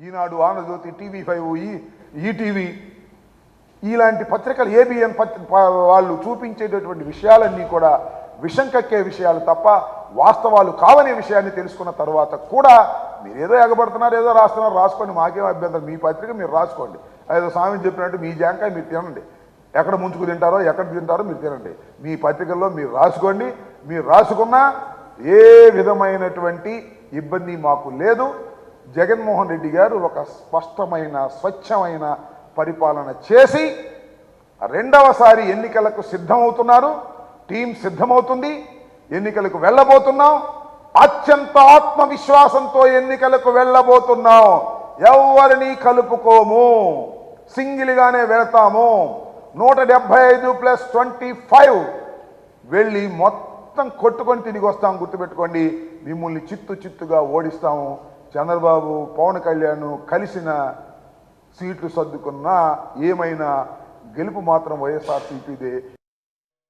ఈనాడు, Andhra Jyothi, TV5, ETV ఇలాంటి పత్రికలు, ABN వాళ్ళు చూపించేటటువంటి విషయాలన్నీ కూడా విషం కక్కే విషయాలు తప్ప వాస్తవాలు కావనే విషయాన్ని తెలుసుకున్న తర్వాత కూడా మీరు ఏదో ఎగబడుతున్నారు, ఏదో రాస్తున్నారు, రాసుకోండి, మాకేం అభ్యంతరం. మీ పత్రిక మీరు రాసుకోండి. ఏదో స్వామి చెప్పినట్టు మీ జాంకాయ మీరు తినండి, ఎక్కడ ముంచుకు తింటారో ఎక్కడ తింటారో మీరు తినండి. మీ పత్రికల్లో మీరు రాసుకోండి. మీరు రాసుకున్నా ఏ విధమైనటువంటి ఇబ్బంది మాకు లేదు. జగన్మోహన్ రెడ్డి గారు ఒక స్పష్టమైన, స్వచ్ఛమైన పరిపాలన చేసి రెండవసారి ఎన్నికలకు సిద్ధమవుతున్నారు. టీం సిద్ధమవుతుంది. ఎన్నికలకు వెళ్ళబోతున్నాం. అత్యంత ఆత్మవిశ్వాసంతో ఎన్నికలకు వెళ్ళబోతున్నాం. ఎవరిని కలుపుకోము, సింగిల్గానే వెళతాము. 175+25 వెళ్ళి మొత్తం కొట్టుకొని తిరిగి వస్తాం. గుర్తుపెట్టుకోండి, మిమ్మల్ని చిత్తుగా ఓడిస్తాము. చంద్రబాబు, పవన్ కళ్యాణ్ కలిసిన సీట్లు సర్దుకున్నా ఏమైనా గెలుపు మాత్రం వైఎస్ఆర్సీపీదే.